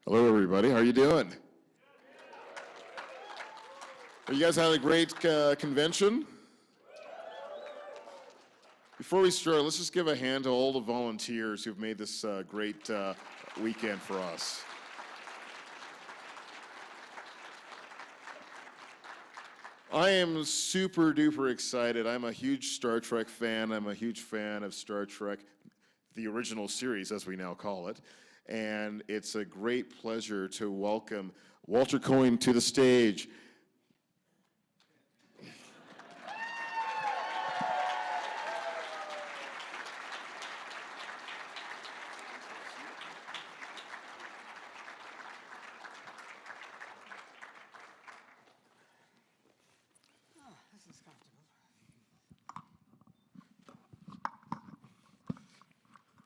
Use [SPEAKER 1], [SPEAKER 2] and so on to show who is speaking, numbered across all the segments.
[SPEAKER 1] Hello, everybody. How are you doing? You guys had a great convention? Before we start, let's just give a hand to all the volunteers who've made this great weekend for us. I am super duper excited. I'm a huge Star Trek fan. I'm a huge fan of Star Trek, the original series, as we now call it. And it's a great pleasure to welcome Walter Koenig to the stage.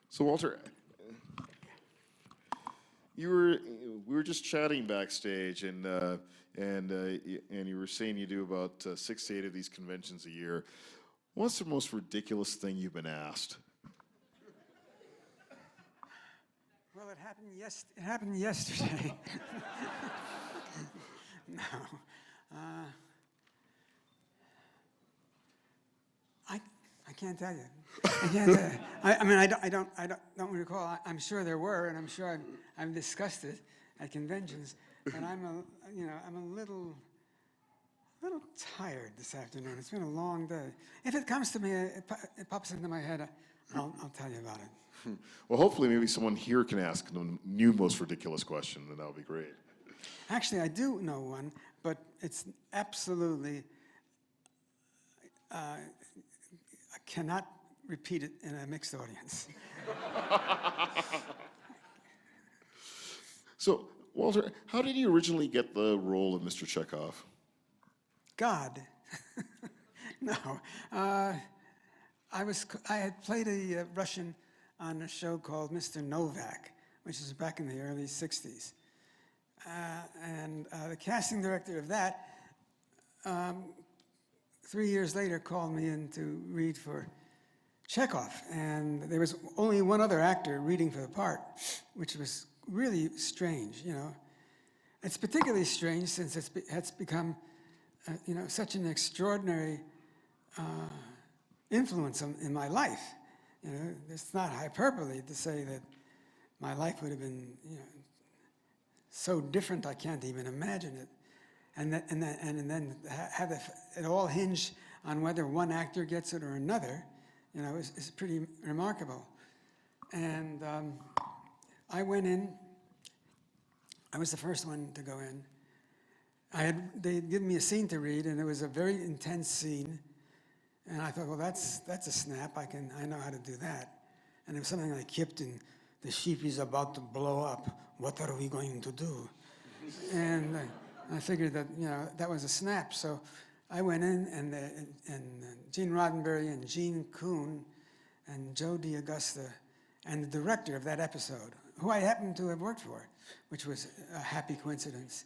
[SPEAKER 1] So Walter, we were just chatting backstage, and you were saying you do about 6 to 8 of these conventions a year. What's the most ridiculous thing you've been asked?
[SPEAKER 2] Well, it happened yesterday. No. I can't tell you. I can't tell you. I mean, I don't recall. I'm sure there were, and I'm sure I've discussed it at conventions. But I'm a little tired this afternoon. It's been a long day. If it comes to me, it pops into my head. I'll tell you about it.
[SPEAKER 1] Well, hopefully, maybe someone here can ask the new most ridiculous question, and that would be great.
[SPEAKER 2] Actually, I do know one, but it's absolutely. I cannot repeat it in a mixed audience.
[SPEAKER 1] So, Walter, how did you originally get the role of Mr. Chekov?
[SPEAKER 2] God. No. I had played a Russian on a show called Mr. Novak, which is back in the early 60s. And the casting director of that 3 years later called me in to read for Chekov, and there was only one other actor reading for the part, which was really strange, you know. It's particularly strange since it's become, such an extraordinary influence in my life. You know, it's not hyperbole to say that my life would have been, so different I can't even imagine it. And then have it all hinge on whether one actor gets it or another, is pretty remarkable. And I went in. I was the first one to go in. They'd given me a scene to read, and it was a very intense scene. And I thought, well, that's a snap. I know how to do that. And it was something like Captain, the ship is about to blow up. What are we going to do? And I figured that, that was a snap. So I went in, and Gene Roddenberry and Gene Kuhn and Joe DiAugusta and the director of that episode, who I happened to have worked for, which was a happy coincidence.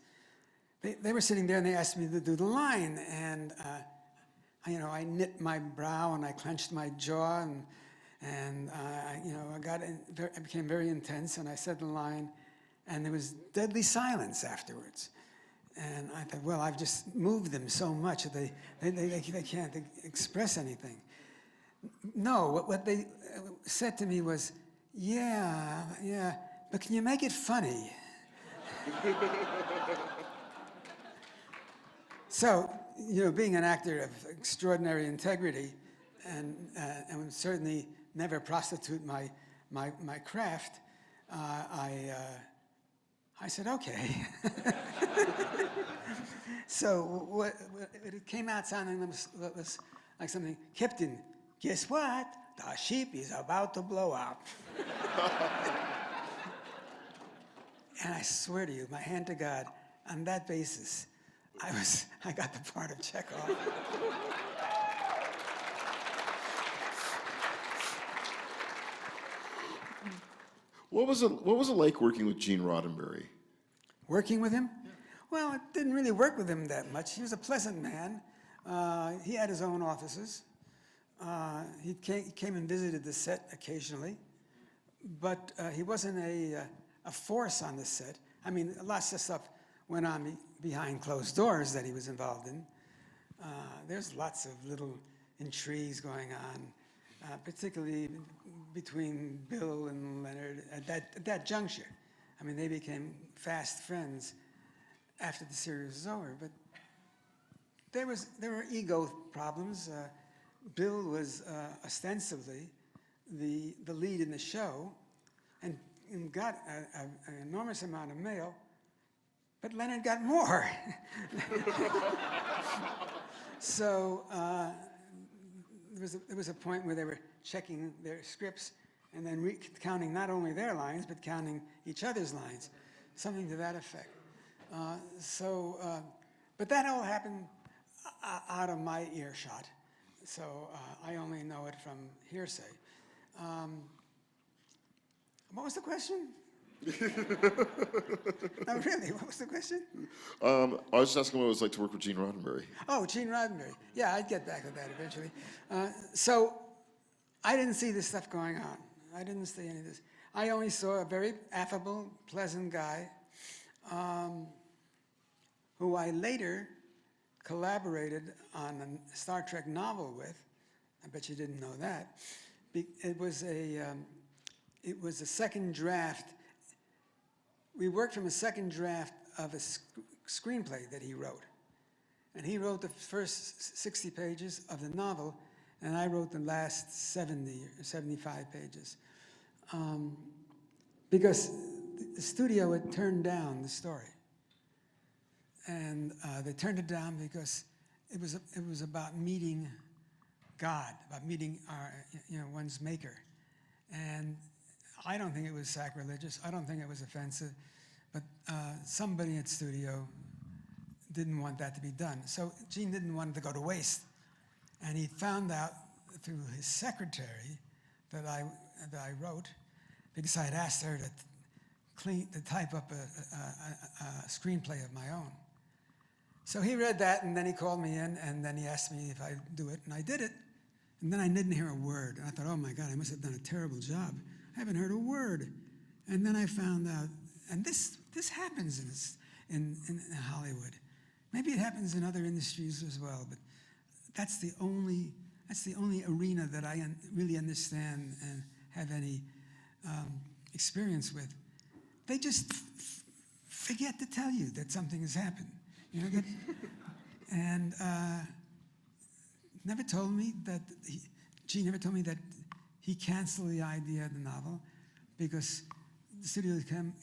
[SPEAKER 2] They were sitting there, and they asked me to do the line. And, I knit my brow, and I clenched my jaw, and I became very intense, and I said the line, and there was deadly silence afterwards. And I thought, well, I've just moved them so much that they can't express anything. No, what they said to me was, yeah, but can you make it funny? So, being an actor of extraordinary integrity and certainly never prostitute my craft, I said, okay. So it came out sounding like something, Captain, guess what? The ship is about to blow up. And I swear to you, my hand to God, on that basis, I got the part of Chekov.
[SPEAKER 1] What was it like working with Gene Roddenberry?
[SPEAKER 2] Working with him? Yeah. Well, it didn't really work with him that much. He was a pleasant man. He had his own offices. He came and visited the set occasionally, but he wasn't a force on the set. I mean, lots of stuff went on behind closed doors that he was involved in. There's lots of little intrigues going on, particularly between Bill and Leonard at that juncture. I mean, they became fast friends after the series was over, but there were ego problems. Bill was ostensibly the lead in the show and got an enormous amount of mail, but Leonard got more. So there was a point where they were checking their scripts and then counting not only their lines, but counting each other's lines, something to that effect. But that all happened out of my earshot, so I only know it from hearsay. What was the question? No, really, what was the question?
[SPEAKER 1] I was just asking what it was like to work with Gene Roddenberry.
[SPEAKER 2] Oh, Gene Roddenberry. Yeah, I'd get back to that eventually. So I didn't see this stuff going on. I didn't see any of this. I only saw a very affable, pleasant guy who I later collaborated on a Star Trek novel with. I bet you didn't know that. It was a second draft. We worked from a second draft of a screenplay that he wrote. And he wrote the first 60 pages of the novel, and I wrote the last 70 or 75 pages. Because the studio had turned down the story. And they turned it down because it was about meeting God, about meeting one's maker. And I don't think it was sacrilegious. I don't think it was offensive. But somebody at studio didn't want that to be done. So Gene didn't want it to go to waste. And he found out through his secretary that I wrote, because I had asked her to type up a screenplay of my own. So he read that, and then he called me in, and then he asked me if I'd do it, and I did it. And then I didn't hear a word. And I thought, oh my God, I must have done a terrible job. I haven't heard a word. And then I found out, and this happens in Hollywood. Maybe it happens in other industries as well, but that's the only arena that I really understand and have any experience with. They just forget to tell you that something has happened. You know, and never told me that Gene never told me that he canceled the idea of the novel because the studio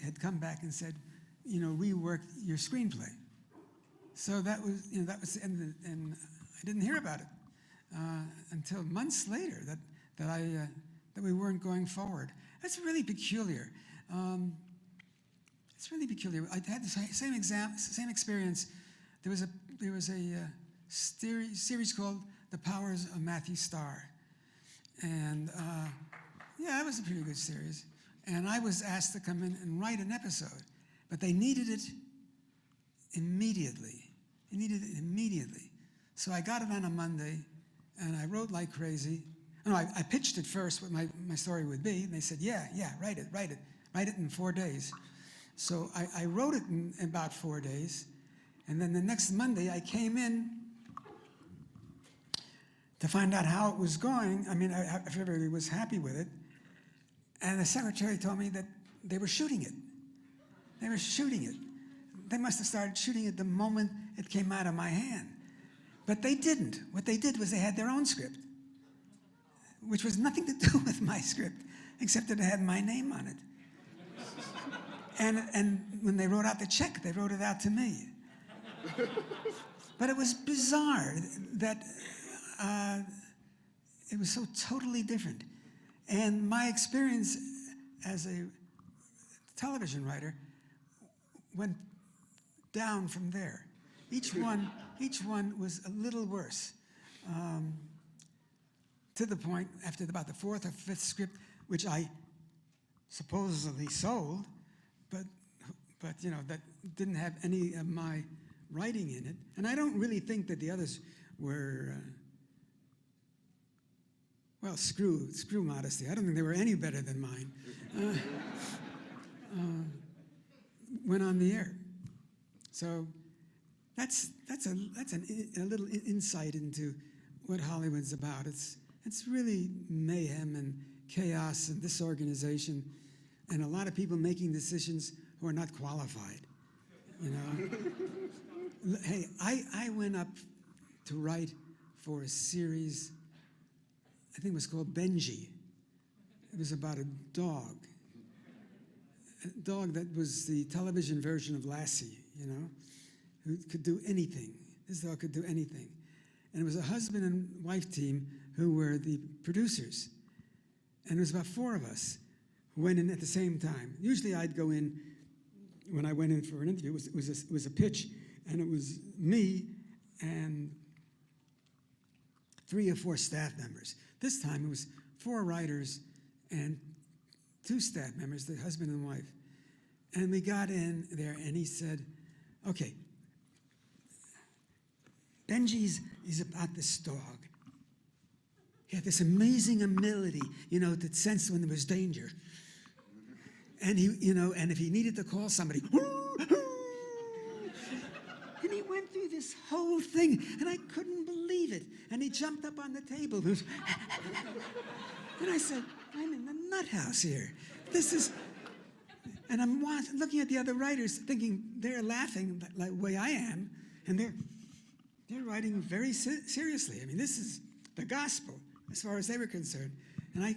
[SPEAKER 2] had come back and said, rework your screenplay. So that was the end of it, and I didn't hear about it until months later that we weren't going forward. That's really peculiar. It's really peculiar. I had the same experience. There was a series called The Powers of Matthew Starr, and it was a pretty good series. And I was asked to come in and write an episode, but they needed it immediately. So I got it on a Monday, and I wrote like crazy. No, I pitched it first, what my story would be, and they said, yeah, write it in 4 days. So I wrote it in about 4 days, and then the next Monday I came in to find out how it was going. I mean, if everybody was happy with it, and the secretary told me that they were shooting it. They must have started shooting it the moment it came out of my hand. But they didn't. What they did was they had their own script, which was nothing to do with my script, except that it had my name on it. And when they wrote out the check, they wrote it out to me. But it was bizarre that it was so totally different. And my experience as a television writer went down from there. Each one was a little worse. To the point, after about the fourth or fifth script, which I supposedly sold, but that didn't have any of my writing in it. And I don't really think that the others were, screw modesty. I don't think they were any better than mine. went on the air. So that's a little insight into what Hollywood's about. It's really mayhem and chaos and disorganization, and a lot of people making decisions who are not qualified. You know, hey, I went up to write for a series. I think it was called Benji. It was about a dog that was the television version of Lassie, you know, who could do anything. This dog could do anything. And it was a husband and wife team who were the producers. And it was about 4 of us who went in at the same time. Usually I'd go in, when I went in for an interview, it was a pitch, and it was me and 3 or 4 staff members. This time it was 4 writers and 2 staff members, the husband and wife. And we got in there, and he said, okay, Benji's is about this dog. He had this amazing ability, you know, to sense when there was danger. And he, you know, and if he needed to call somebody, and he went through this whole thing, and I couldn't believe it. And he jumped up on the table. And I said, I'm in the nut house here. This is, and I'm looking at the other writers, thinking they're laughing like the way I am, and they're writing very seriously. I mean, this is the gospel as far as they were concerned. And I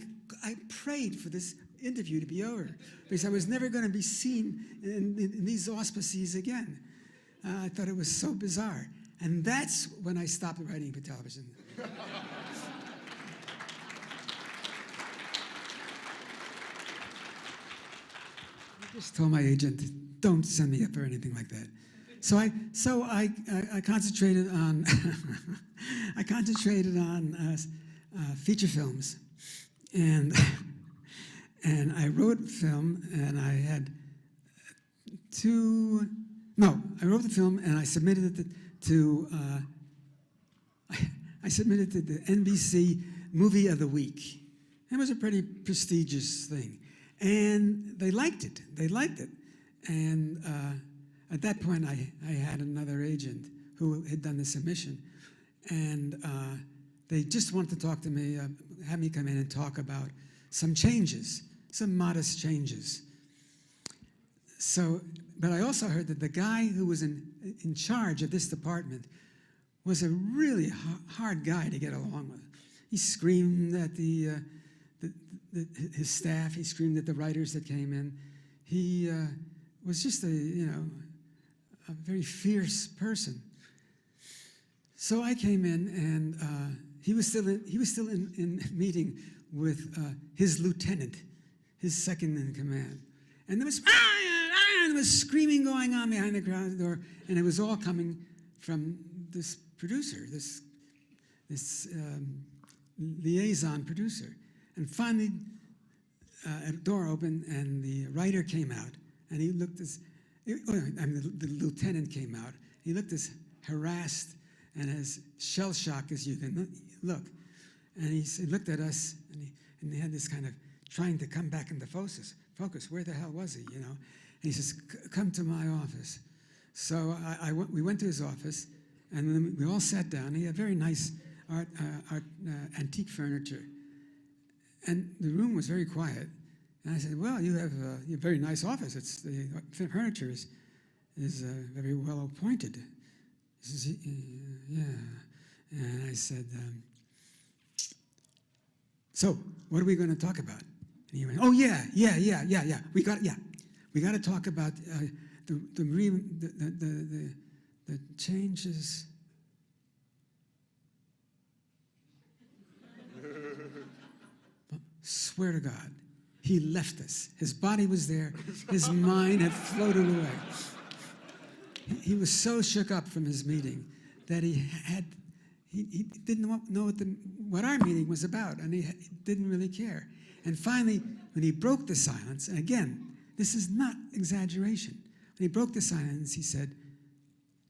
[SPEAKER 2] prayed for this interview to be over, because I was never going to be seen in these auspices again. I thought it was so bizarre. And that's when I stopped writing for television. I just told my agent, don't send me up for anything like that. So I concentrated on feature films, and I wrote film, and I had I wrote the film, and I submitted it to the NBC Movie of the Week. It was a pretty prestigious thing, and they liked it. And at that point, I had another agent who had done the submission, and they just wanted to talk to me, have me come in and talk about some changes, some modest changes. So, but I also heard that the guy who was in charge of this department was a really hard guy to get along with. He screamed at his staff. He screamed at the writers that came in. He was just a very fierce person. So I came in, and he was still in meeting with his lieutenant, his second in command, and there was screaming going on behind the crowd door, and it was all coming from this producer, this liaison producer. And finally, a door opened, and the writer came out, and he looked the lieutenant came out. He looked as harassed and as shell-shocked as you can look. And he looked at us, and he had this kind of trying to come back into focus. Where the hell was he, you know? And he says, come to my office. So we went to his office, and then we all sat down. He had very nice antique furniture. And the room was very quiet. And I said, well, you have a very nice office. The furniture is very well appointed. He says, yeah. And I said, so what are we going to talk about? And he went, oh, yeah. We got to talk about the changes. Swear to God, he left us. His body was there. His mind had floated away. He was so shook up from his meeting that he didn't know what our meeting was about, and he didn't really care. And finally, when he broke the silence, and again, this is not exaggeration, when he broke the silence, he said,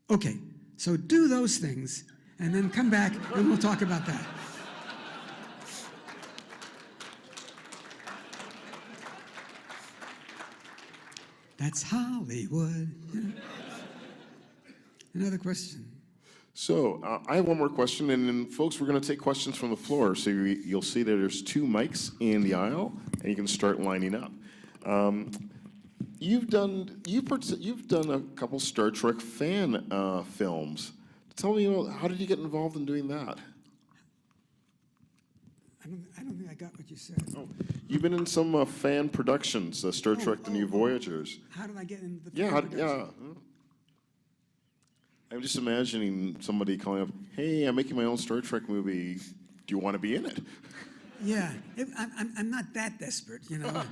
[SPEAKER 2] okay, so do those things, and then come back, and we'll talk about that. That's Hollywood. You know? Another question.
[SPEAKER 1] So I have one more question, and then folks, we're going to take questions from the floor. So you'll see that there's 2 mics in the aisle, and you can start lining up. You've done a couple Star Trek fan films. Tell me about how did you get involved in doing that?
[SPEAKER 2] I don't think I got what you said.
[SPEAKER 1] Oh, you've been in some fan productions, Star Trek: The New Voyagers.
[SPEAKER 2] How did I get into the
[SPEAKER 1] Yeah,
[SPEAKER 2] fan production?
[SPEAKER 1] yeah. I'm just imagining somebody calling up, "Hey, I'm making my own Star Trek movie. Do you want to be in it?"
[SPEAKER 2] Yeah, I'm not that desperate, you know.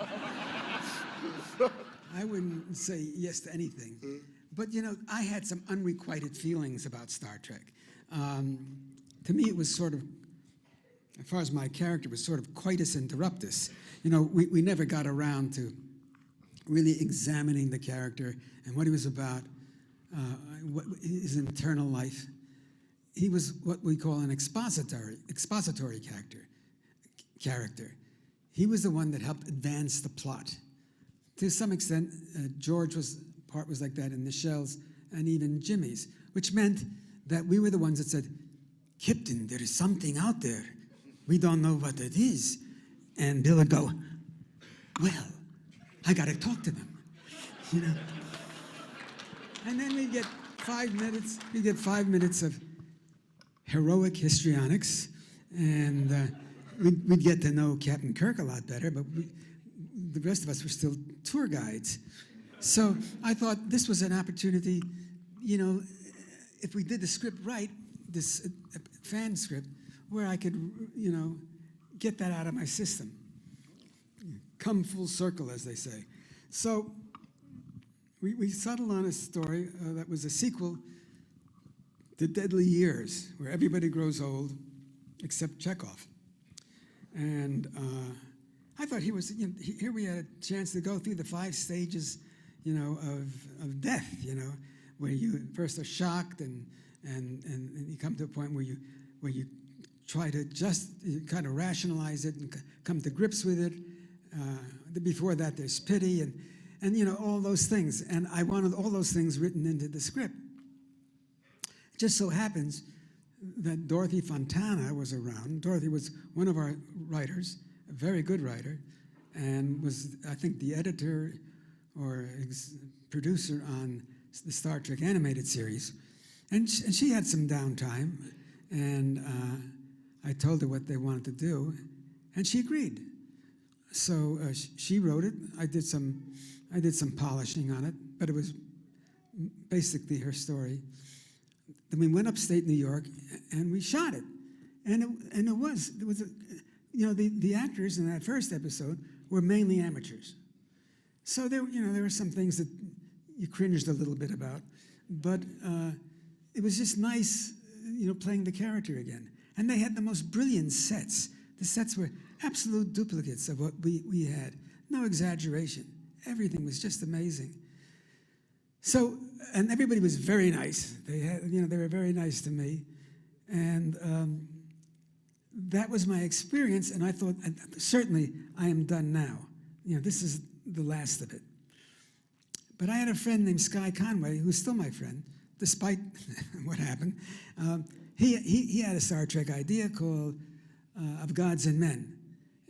[SPEAKER 2] I wouldn't say yes to anything. But, you know, I had some unrequited feelings about Star Trek. To me, it was sort of, as far as my character, was sort of coitus interruptus. You know, we never got around to really examining the character and what he was about, what his internal life. He was what we call an expository character. He was the one that helped advance the plot. To some extent, George was like that, and Nichelle's, and even Jimmy's, which meant that we were the ones that said, "Captain, there is something out there. We don't know what it is." And Bill would go, "Well, I got to talk to them," you know. And then we'd get 5 minutes of heroic histrionics, and we'd get to know Captain Kirk a lot better, but the rest of us were still tour guides. So I thought this was an opportunity, you know, if we did the script right, this fan script, where I could, you know, get that out of my system. Come full circle, as they say. So we settled on a story that was a sequel to Deadly Years, where everybody grows old except Chekov. And I thought he was, you know, here we had a chance to go through the 5 stages, you know, of death, you know, where you first are shocked and you come to a point where you try to just kind of rationalize it and come to grips with it. Before that, there's pity and you know, all those things. And I wanted all those things written into the script. It just so happens that Dorothy Fontana was around. Dorothy was one of our writers, a very good writer, and was, I think, the editor or producer on the Star Trek animated series. And she had some downtime, and I told her what they wanted to do, and she agreed. So she wrote it. I did some polishing on it, but it was basically her story. Then we went upstate New York, and we shot it. And it was you know, the actors in that first episode were mainly amateurs. So there were some things that you cringed a little bit about, but it was just nice, you know, playing the character again. And they had the most brilliant sets. The sets were absolute duplicates of what we had. No exaggeration. Everything was just amazing. So, and everybody was very nice. They were very nice to me. And that was my experience, and I thought, certainly I am done now. You know, this is the last of it. But I had a friend named Sky Conway, who's still my friend, despite what happened. He had a Star Trek idea called Of Gods and Men.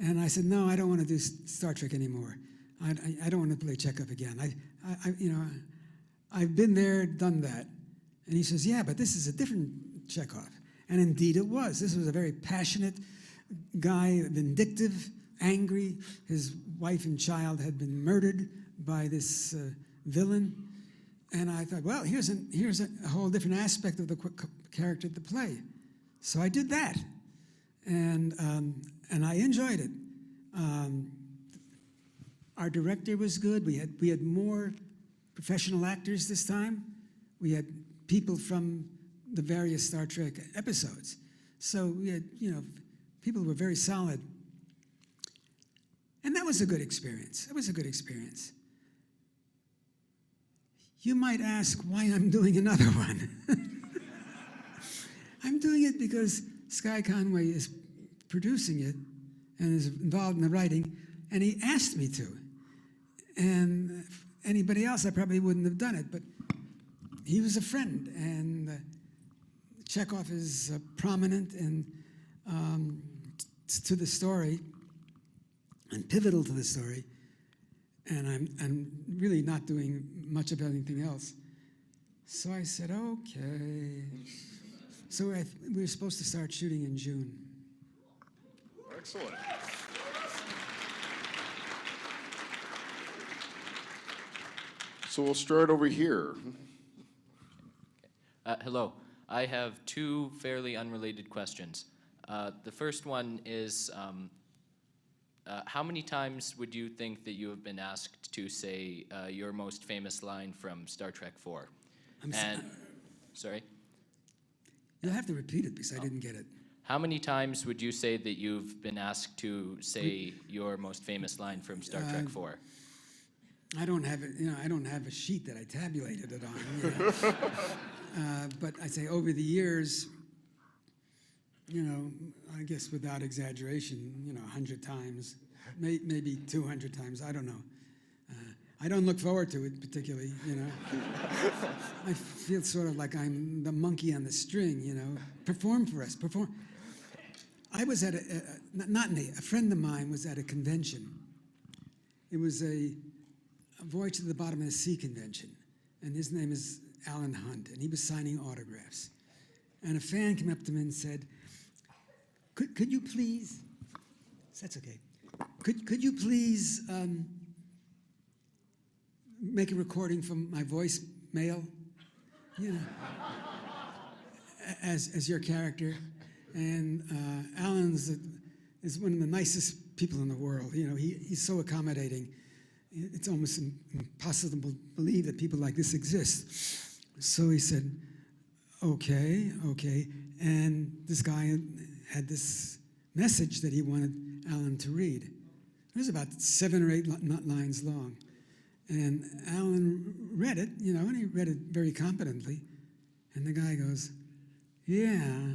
[SPEAKER 2] And I said, no, I don't want to do Star Trek anymore. I don't want to play Chekov again. I've been there, done that. And he says, yeah, but this is a different Chekov. And indeed it was. This was a very passionate guy, vindictive, angry. His wife and child had been murdered by this villain. And I thought, well, here's a whole different aspect of the character to play. So I did that. And I enjoyed it. Our director was good. We had more professional actors this time. We had people from the various Star Trek episodes. So we had, you know, people who were very solid. And that was a good experience. It was a good experience. You might ask why I'm doing another one. I'm doing it because Sky Conway is producing it and is involved in the writing, and he asked me to. And anybody else, I probably wouldn't have done it. But he was a friend, and Chekov is prominent and to the story, and pivotal to the story. And I'm really not doing much of anything else. So I said, okay. So we were supposed to start shooting in June.
[SPEAKER 1] Excellent. So we'll start over here.
[SPEAKER 3] Hello. I have two fairly unrelated questions. The first one is, how many times would you think that you have been asked to say your most famous line from Star Trek IV? Sorry?
[SPEAKER 2] You'll have to repeat it because I didn't get it.
[SPEAKER 3] How many times would you say that you've been asked to say your most famous line from Star Trek IV?
[SPEAKER 2] I don't have it, I don't have a sheet that I tabulated it on. But I say over the years, I guess without exaggeration, 100 times, maybe 200 times, I don't know. I don't look forward to it particularly, I feel sort of like I'm the monkey on the string, perform for us, perform. I was at a friend of mine was at a convention. It was a Voyage to the Bottom of the Sea convention, and his name is Alan Hunt, and he was signing autographs. And a fan came up to me and said, could you please, that's okay, could you please make a recording from my voicemail, as your character? And Alan is one of the nicest people in the world. He's so accommodating. It's almost impossible to believe that people like this exist. So he said, okay. And this guy had this message that he wanted Alan to read. It was about 7 or 8 lines long. And Alan read it, and he read it very competently. And the guy goes, yeah,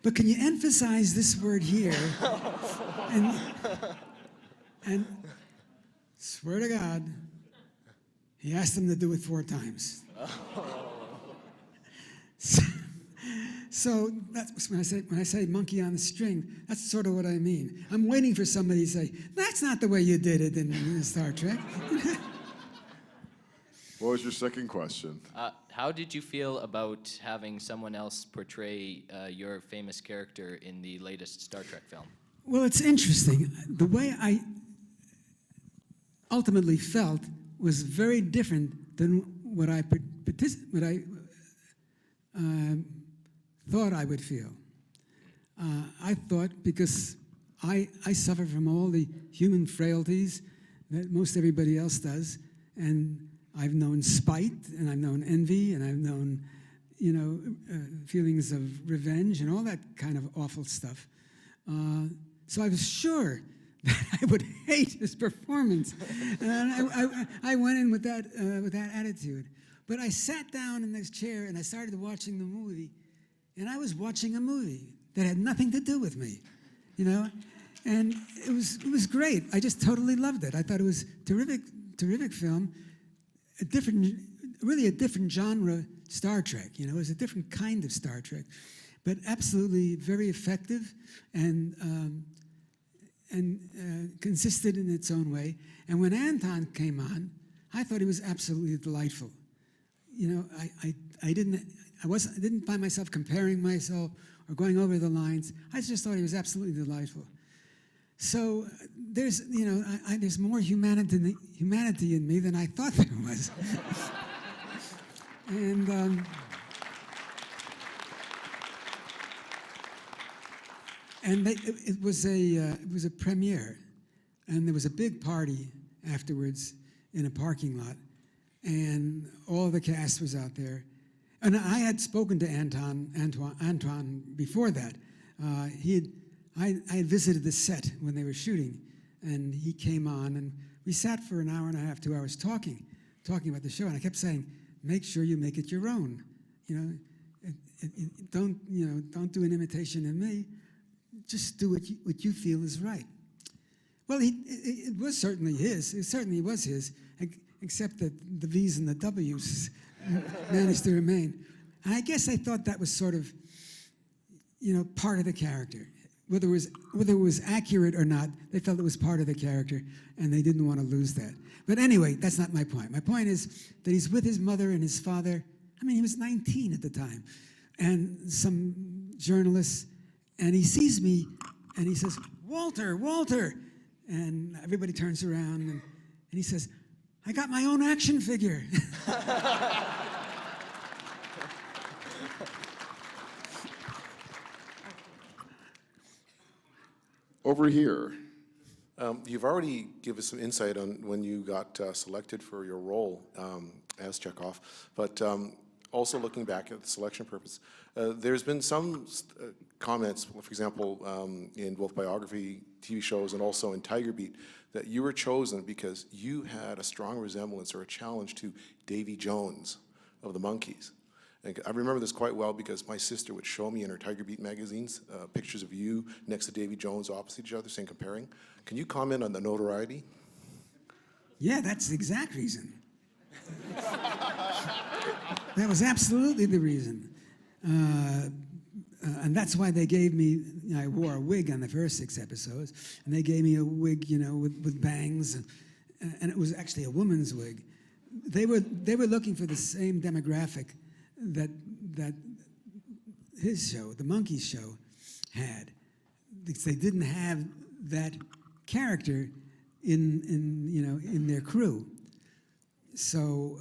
[SPEAKER 2] but can you emphasize this word here? and swear to God, he asked him to do it 4 times. So that's when I say monkey on the string, that's sort of what I mean. I'm waiting for somebody to say, that's not the way you did it in Star Trek.
[SPEAKER 1] What was your second question?
[SPEAKER 3] How did you feel about having someone else portray your famous character in the latest Star Trek film?
[SPEAKER 2] Well, it's interesting. The way I ultimately felt was very different than what I thought I would feel. I thought, because I suffer from all the human frailties that most everybody else does, and I've known spite, and I've known envy, and I've known, feelings of revenge and all that kind of awful stuff. So I was sure that I would hate his performance, and I went in with that attitude. But I sat down in this chair and I started watching the movie, and I was watching a movie that had nothing to do with me, and it was great. I just totally loved it. I thought it was terrific film. Really a different genre Star Trek. It was a different kind of Star Trek, but absolutely very effective and consistent in its own way. And when Anton came on, I thought he was absolutely delightful. I didn't find myself comparing myself or going over the lines. I just thought he was absolutely delightful. So there's, there's more humanity in me than I thought there was. And it was a premiere, and there was a big party afterwards in a parking lot, and all the cast was out there. And I had spoken to Antoine before that. I had visited the set when they were shooting, and he came on, and we sat for an hour and a half, 2 hours talking about the show, and I kept saying, make sure you make it your own. Don't do an imitation of me. Just do what you feel is right. Well, it was certainly his. It certainly was his. except that the V's and the W's managed to remain. And I guess I thought that was sort of, part of the character. Whether it was accurate or not, they felt it was part of the character, and they didn't want to lose that. But anyway, that's not my point. My point is that he's with his mother and his father. I mean, he was 19 at the time, and some journalists, and he sees me, and he says, "Walter, Walter," and everybody turns around, and he says, "I got my own action figure."
[SPEAKER 1] Over here.
[SPEAKER 4] You've already given us some insight on when you got selected for your role as Chekov, but also looking back at the selection purpose, there's been some comments, for example, in both biography, TV shows, and also in Tiger Beat, that you were chosen because you had a strong resemblance or a challenge to Davy Jones of the Monkees. And I remember this quite well because my sister would show me in her Tiger Beat magazines pictures of you next to Davy Jones opposite each other, saying comparing. Can you comment on the notoriety?
[SPEAKER 2] Yeah, that's the exact reason. That was absolutely the reason. And that's why they gave me, I wore a wig on the first 6 episodes, and they gave me a wig, with bangs, and it was actually a woman's wig. They were looking for the same demographic that his show, the Monkees show, had. Because they didn't have that character in their crew. So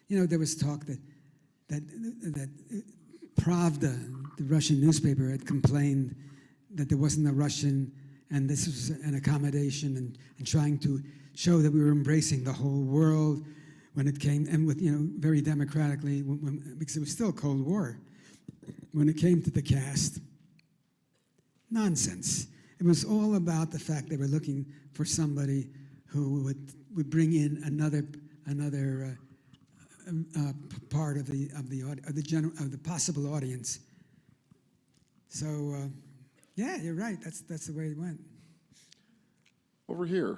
[SPEAKER 2] there was talk that Pravda, the Russian newspaper, had complained that there wasn't a Russian, and this was an accommodation, and trying to show that we were embracing the whole world when it came, and with very democratically, because it was still a Cold War. When it came to the cast, nonsense. It was all about the fact they were looking for somebody who would bring in another part of the possible audience. So yeah, you're right. That's the way it went.
[SPEAKER 1] Over here.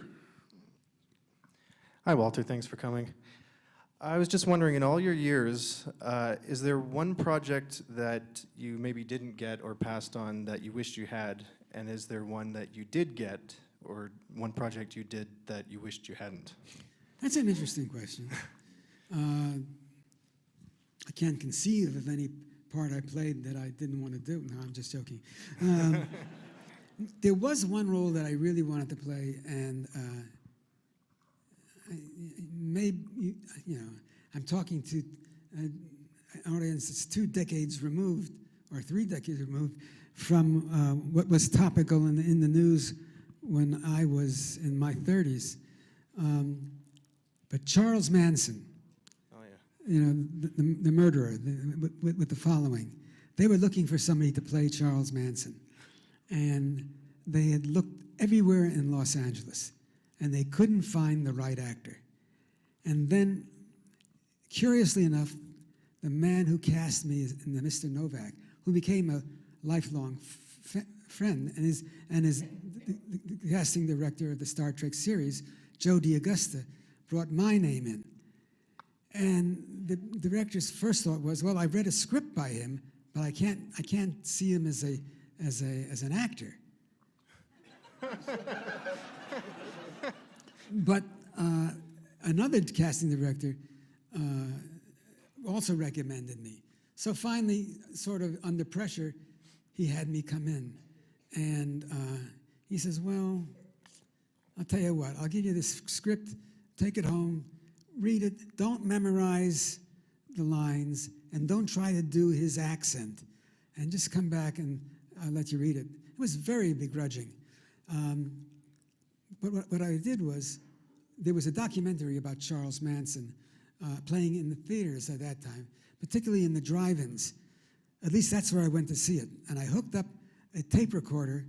[SPEAKER 5] Hi, Walter. Thanks for coming. I was just wondering, in all your years, is there one project that you maybe didn't get or passed on that you wished you had? And is there one that you did get, or one project you did that you wished you hadn't?
[SPEAKER 2] That's an interesting question. I can't conceive of any part I played that I didn't want to do. No, I'm just joking. There was one role that I really wanted to play, and I'm talking to an audience that's 2 decades removed, or 3 decades removed, from what was topical in the news when I was in my 30s. But Charles Manson, the murderer, with the following. They were looking for somebody to play Charles Manson. And they had looked everywhere in Los Angeles, and they couldn't find the right actor. And then, curiously enough, the man who cast me in the Mr. Novak, who became a lifelong friend, and is the casting director of the Star Trek series, Joe DiAgusta, brought my name in. And the director's first thought was, well, I read a script by him, but I can't see him as an actor. But another casting director also recommended me. So finally, sort of under pressure, he had me come in. And he says, well, I'll tell you what, I'll give you this script, take it home, read it, don't memorize the lines, and don't try to do his accent, and just come back and I'll let you read it. It was very begrudging. But what I did was, there was a documentary about Charles Manson playing in the theaters at that time, particularly in the drive-ins. At least that's where I went to see it. And I hooked up a tape recorder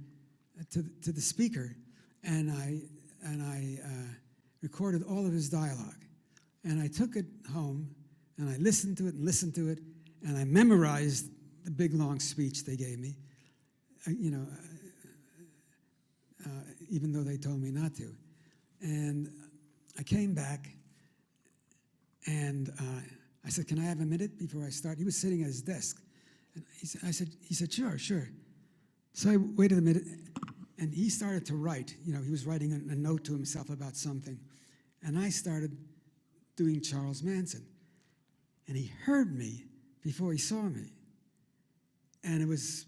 [SPEAKER 2] to the speaker, and I recorded all of his dialogue. And I took it home, and I listened to it, and I memorized the big, long speech they gave me, even though they told me not to. And I came back, and I said, "Can I have a minute before I start?" He was sitting at his desk, and he said, "Sure, sure." So I waited a minute, and he started to write. You know, he was writing a note to himself about something, and I started doing Charles Manson, and he heard me before he saw me, and it was,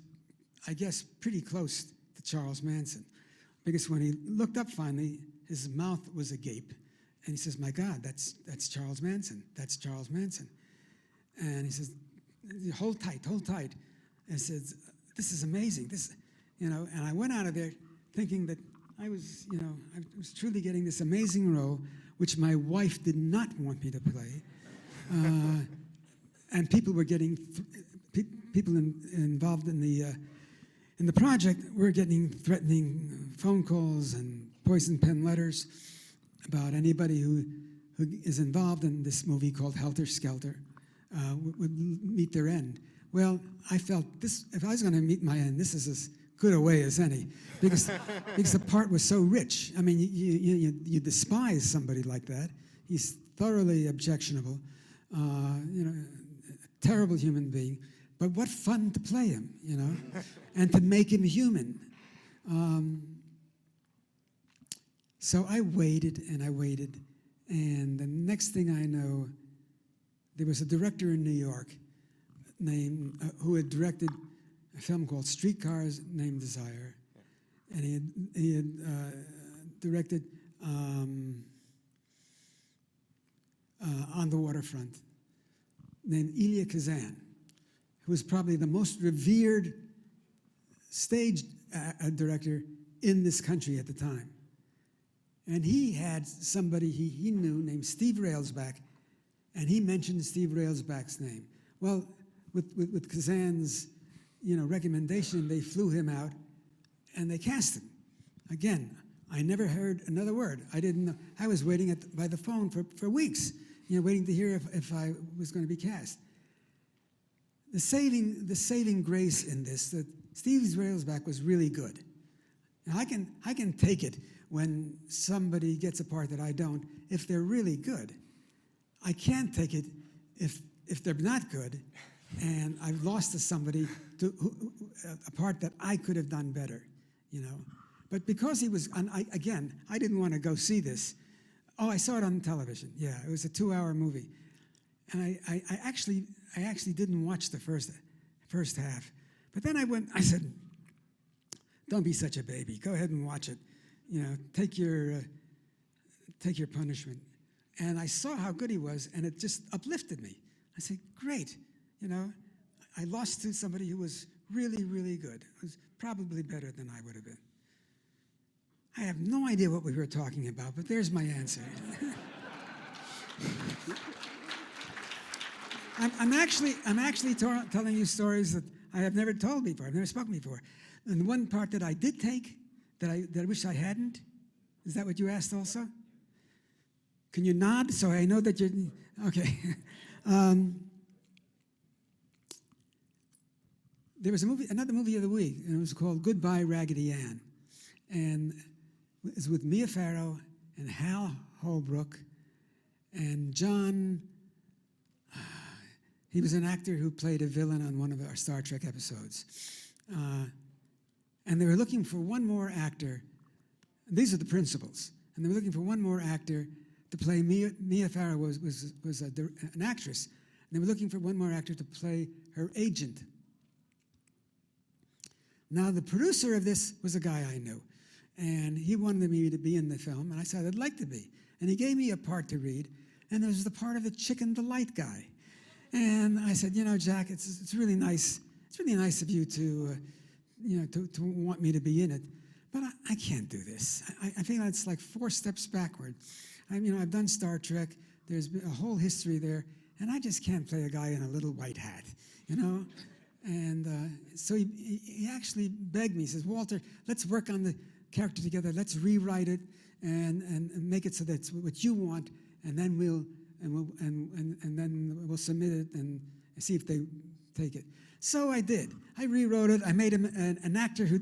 [SPEAKER 2] I guess, pretty close to Charles Manson, because when he looked up finally, his mouth was agape, and he says, "My God, that's Charles Manson. That's Charles Manson." And he says, hold tight, hold tight. And says, "This is amazing." And I went out of there thinking that I was truly getting this amazing role, which my wife did not want me to play. And people were getting, people involved in the project were getting threatening phone calls and poison pen letters about anybody who is involved in this movie called Helter Skelter would meet their end. Well, I felt this, if I was going to meet my end, this is as good a way as any, because the part was so rich. I mean, you despise somebody like that. He's thoroughly objectionable, a terrible human being. But what fun to play him, and to make him human. So I waited and I waited, and the next thing I know, there was a director in New York who had directed a film called Streetcars Named Desire, and he had directed On the Waterfront, named Elia Kazan, who was probably the most revered stage director in this country at the time. And he had somebody he knew named Steve Railsback, and he mentioned Steve Railsback's name. Well, with Kazan's recommendation, they flew him out, and they cast him. Again, I never heard another word. I didn't know. I was waiting by the phone for weeks, waiting to hear if I was going to be cast. The saving grace in this, that Steve Railsback was really good. Now I can take it when somebody gets a part that I don't, if they're really good. I can't take it if they're not good, and I've lost to somebody a part that I could have done better, But because he was, I didn't want to go see this. Oh, I saw it on television. Yeah, it was a 2-hour movie, and I actually didn't watch the first half. But then I said, "Don't be such a baby. Go ahead and watch it. Take your punishment." And I saw how good he was, and it just uplifted me. I said, "Great, I lost to somebody who was really, really good. Who was probably better than I would have been." I have no idea what we were talking about, but there's my answer. I'm actually telling you stories that I have never told before. I've never spoken before. And the one part that I did take, that I wish I hadn't, is that what you asked also? Can you nod so I know that you're, okay. There was another movie of the week, and it was called Goodbye Raggedy Ann. And it was with Mia Farrow and Hal Holbrook and John. He was an actor who played a villain on one of our Star Trek episodes. And they were looking for one more actor. These are the principals. And they were looking for one more actor to play Mia Farrow was an actress. And they were looking for one more actor to play her agent. Now, the producer of this was a guy I knew. And he wanted me to be in the film. And I said, "I'd like to be." And he gave me a part to read. And there was the part of the Chicken Delight guy. And I said, "Jack, it's really nice. It's really nice of you to want me to be in it, but I can't do this. I think it's like 4 steps backward. I've done Star Trek. There's been a whole history there, and I just can't play a guy in a little white hat, And so he actually begged me. He says, "Walter, let's work on the character together. Let's rewrite it and make it so that's what you want, and then we'll submit it and see if they take it." So I did. I rewrote it. I made him an actor who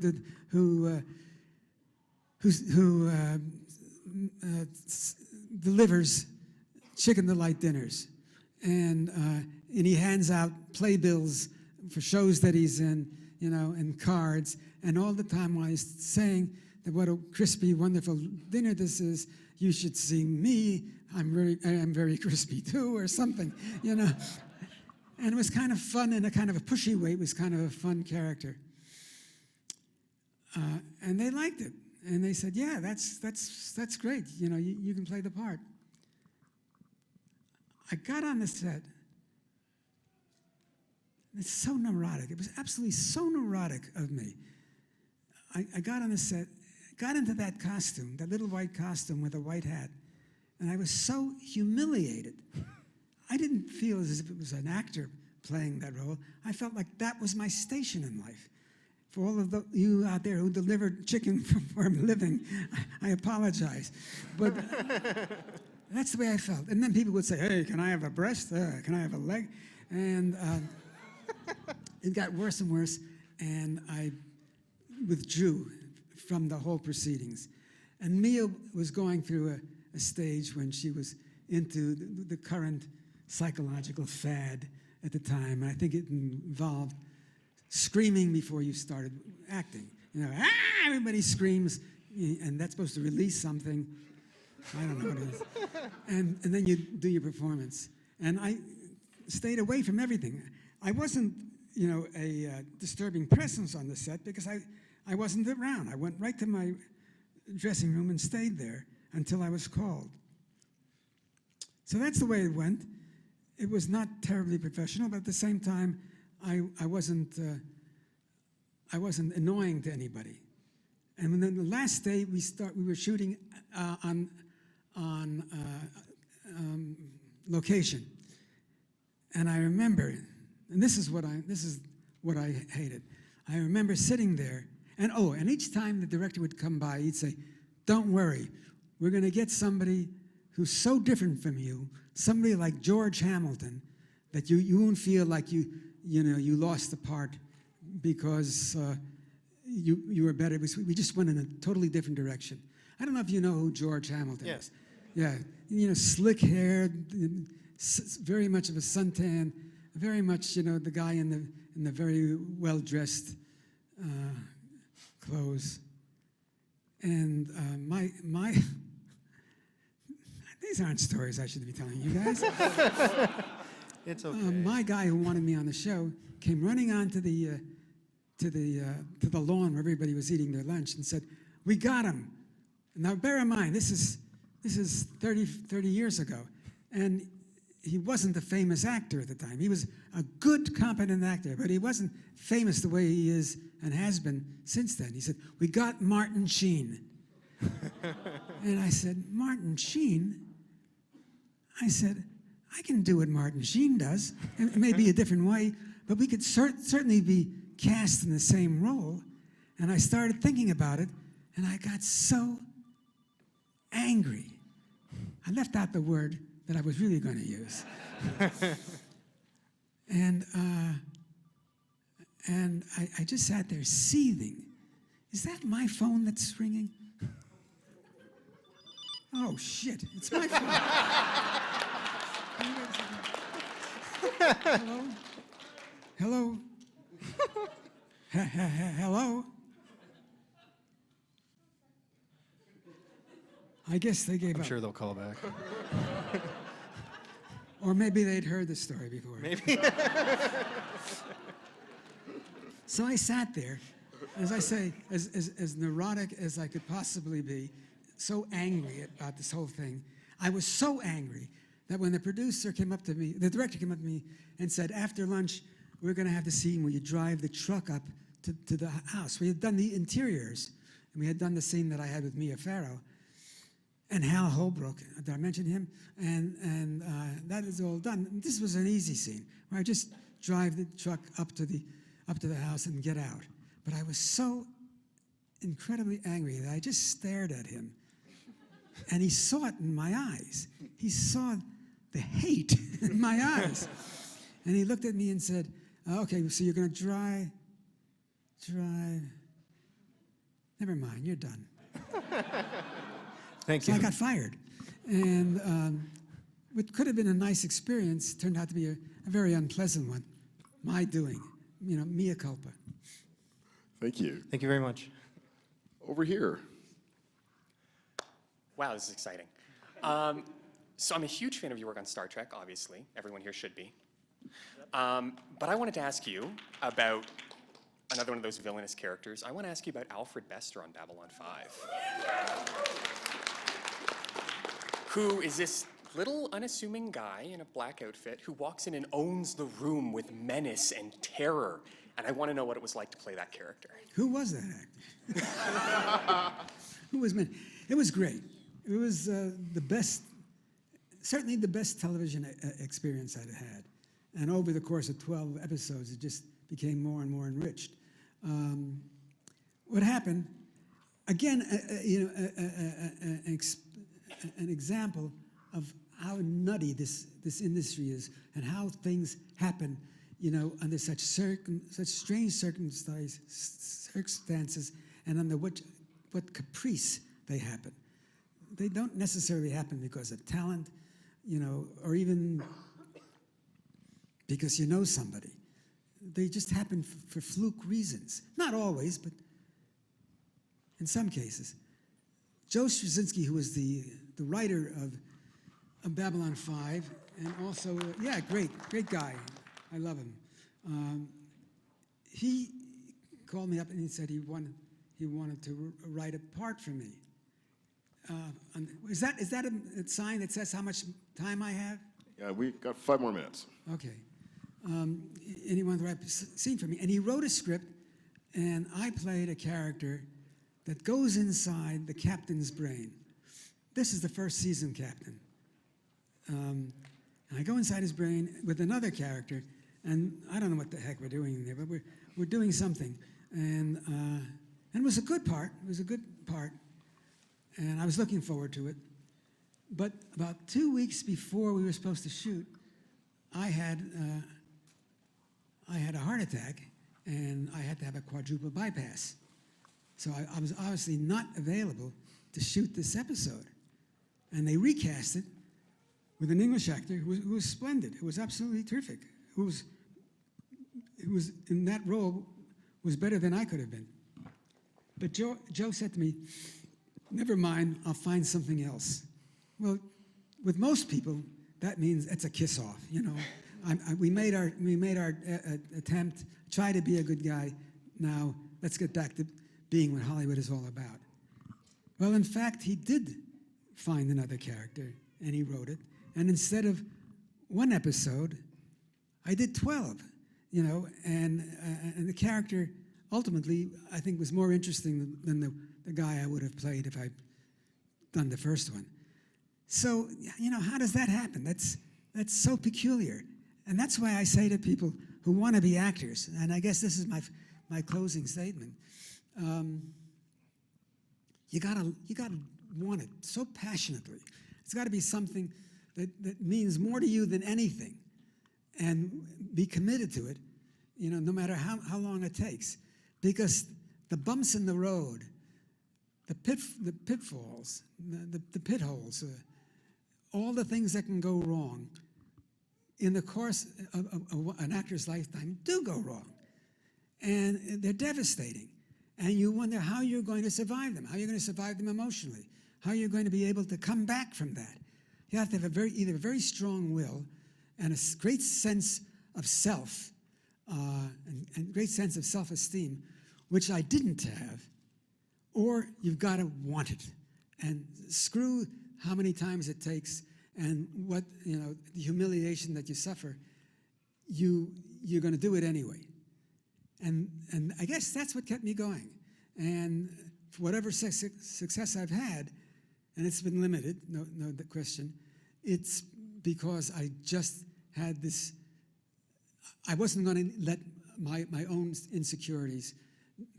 [SPEAKER 2] delivers chicken delight dinners, and he hands out playbills for shows that he's in, you know, and cards, and all the time while he's saying that what a crispy, wonderful dinner this is, you should see me, I am very crispy too, or something, you know. And it was kind of fun in a kind of a pushy way. It was kind of a fun character. And they liked it. And they said, yeah, that's great. You know, you can play the part. I got on the set. It's so neurotic. It was absolutely so neurotic of me. I got on the set, got into that costume, that little white costume with a white hat, and I was so humiliated. I didn't feel as if it was an actor playing that role. I felt like that was my station in life. For all of you out there who delivered chicken for a living, I apologize. But that's the way I felt. And then people would say, hey, can I have a breast? Can I have a leg? And it got worse and worse, and I withdrew from the whole proceedings. And Mia was going through a stage when she was into the current psychological fad at the time, and I think it involved screaming before you started acting. You know, everybody screams, and that's supposed to release something. I don't know what it is. And then you do your performance. And I stayed away from everything. I wasn't, you know, a disturbing presence on the set because I wasn't around. I went right to my dressing room and stayed there until I was called. So that's the way it went. It was not terribly professional, but at the same time, I wasn't annoying to anybody. And then the last day we were shooting on location, and I remember, and this is what I hated. I remember sitting there, and each time the director would come by, he'd say, "Don't worry, we're going to get somebody who's so different from you, somebody like George Hamilton, that you won't feel like you lost the part because you were better." We just went in a totally different direction. I don't know if you know who George Hamilton is. Yeah, you know, slick hair, very much of a suntan, very much, you know, the guy in the very well-dressed clothes. And my these aren't stories I should be telling you guys.
[SPEAKER 5] It's okay.
[SPEAKER 2] My guy who wanted me on the show came running onto the lawn where everybody was eating their lunch and said, "We got him." Now bear in mind, this is 30 years ago, and he wasn't a famous actor at the time. He was a good, competent actor, but he wasn't famous the way he is and has been since then. He said, "We got Martin Sheen." And I said, "Martin Sheen?" I said, "I can do what Martin Sheen does. It may be a different way, but we could certainly be cast in the same role." And I started thinking about it, and I got so angry. I left out the word that I was really going to use. And I just sat there seething. Is that my phone that's ringing? Oh, shit, it's my phone. Hello? Hello? Hello? I guess they gave
[SPEAKER 5] I'm
[SPEAKER 2] up.
[SPEAKER 5] sure they'll call back.
[SPEAKER 2] Or maybe they'd heard the story before.
[SPEAKER 5] Maybe.
[SPEAKER 2] So I sat there, as I say, as neurotic as I could possibly be, so angry about this whole thing. I was so angry that when the producer came up to me, the director came up to me and said, "After lunch, we're going to have the scene where you drive the truck up to the house." We had done the interiors, and we had done the scene that I had with Mia Farrow. And Hal Holbrook, did I mention him? And that is all done. This was an easy scene, where I just drive the truck up to the house and get out. But I was so incredibly angry that I just stared at him. And he saw it in my eyes. He saw the hate in my eyes. And he looked at me and said, "Okay, so you're going to drive. Never mind, you're done."
[SPEAKER 5] Thank
[SPEAKER 2] So
[SPEAKER 5] you.
[SPEAKER 2] I got fired. And what could have been a nice experience turned out to be a very unpleasant one. My doing, mea culpa.
[SPEAKER 1] Thank you.
[SPEAKER 5] Thank you very much.
[SPEAKER 1] Over here.
[SPEAKER 6] Wow, this is exciting. So I'm a huge fan of your work on Star Trek, obviously. Everyone here should be. But I wanted to ask you about another one of those villainous characters. I want to ask you about Alfred Bester on Babylon 5. Who is this little unassuming guy in a black outfit who walks in and owns the room with menace and terror. And I want to know what it was like to play that character.
[SPEAKER 2] Who was that actor? Who was meant? It was great. It was the best, certainly the best television experience I'd had. And over the course of 12 episodes, it just became more and more enriched. What happened, again, an example of how nutty this industry is and how things happen, under such strange circumstances and under what caprice they happen. They don't necessarily happen because of talent, or even because you know somebody. They just happen for fluke reasons. Not always, but in some cases. Joe Straczynski, who was the writer of Babylon 5, and also, great guy. I love him. He called me up and he said he wanted to write a part for me. Is that a sign that says how much time I have?
[SPEAKER 1] Yeah, we got 5 more minutes.
[SPEAKER 2] Okay. And he wanted to write a scene for me. And he wrote a script, and I played a character that goes inside the captain's brain. This is the first season captain. And I go inside his brain with another character, and I don't know what the heck we're doing there, but we're doing something. And it was a good part. It was a good part. And I was looking forward to it. But about 2 weeks before we were supposed to shoot, I had a heart attack, and I had to have a quadruple bypass. So I was obviously not available to shoot this episode. And they recast it with an English actor who was splendid, who was absolutely terrific, who was in that role was better than I could have been. But Joe said to me, "Never mind, I'll find something else." Well, with most people, that means it's a kiss-off, We made our attempt, try to be a good guy. Now, let's get back to being what Hollywood is all about. Well, in fact, he did find another character, and he wrote it. And instead of 1 episode, I did 12, and the character ultimately, I think, was more interesting than the guy I would have played if I'd done the first one. So, how does that happen? That's so peculiar. And that's why I say to people who want to be actors, and I guess this is my closing statement, you gotta want it so passionately. It's got to be something that means more to you than anything, and be committed to it, no matter how long it takes, because the bumps in the road, the pitfalls, the pit holes, all the things that can go wrong in the course of an actor's lifetime do go wrong. And they're devastating. And you wonder how you're going to survive them, how you're going to survive them emotionally, how you're going to be able to come back from that. You have to have either a very strong will and a great sense of self, and great sense of self-esteem, which I didn't have, or you've got to want it. And screw how many times it takes and what, the humiliation that you suffer, you're going to do it anyway. And I guess that's what kept me going. And for whatever success I've had, and it's been limited, no question, it's because I just had this, I wasn't going to let my own insecurities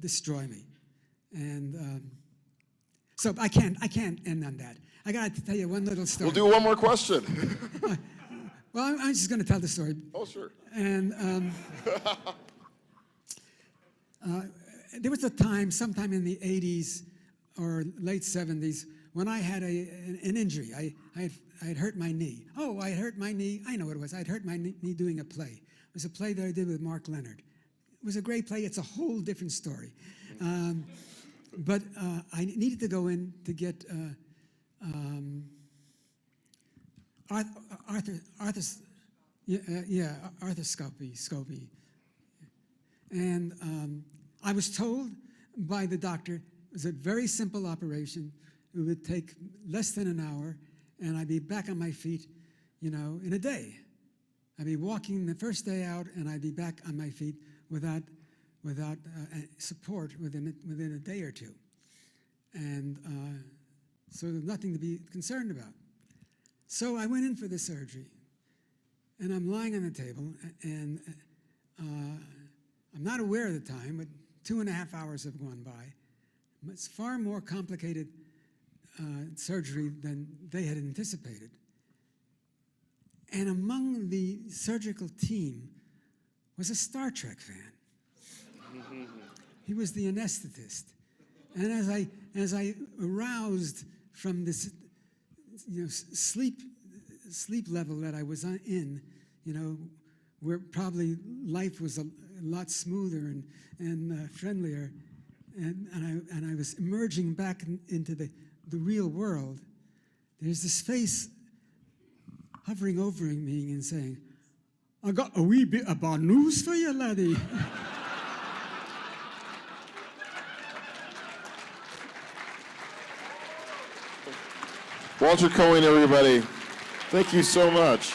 [SPEAKER 2] destroy me. And so I can't end on that. I got to tell you one little story.
[SPEAKER 1] We'll do one more question.
[SPEAKER 2] Well, I'm just going to tell the story.
[SPEAKER 1] Oh, sure.
[SPEAKER 2] And there was a time, sometime in the 80s or late 70s, when I had an injury. I had hurt my knee. Oh, I had hurt my knee. I know what it was. I had hurt my knee doing a play. It was a play that I did with Mark Leonard. It was a great play. It's a whole different story. But I needed to go in to get arthroscopy. And I was told by the doctor it was a very simple operation. It would take less than an hour, and I'd be back on my feet, in a day. I'd be walking the first day out, and I'd be back on my feet without support within a day or two. And so there's nothing to be concerned about. So I went in for the surgery, and I'm lying on the table, and I'm not aware of the time, but 2.5 hours have gone by. It's far more complicated surgery than they had anticipated. And among the surgical team was a Star Trek fan. He was the anesthetist. And as I aroused from this sleep level that I was in, where probably life was a lot smoother and friendlier, and I was emerging back into the real world, there's this face hovering over me and saying, "I got a wee bit of bad news for you, laddie."
[SPEAKER 1] Walter Koenig, everybody. Thank you so much.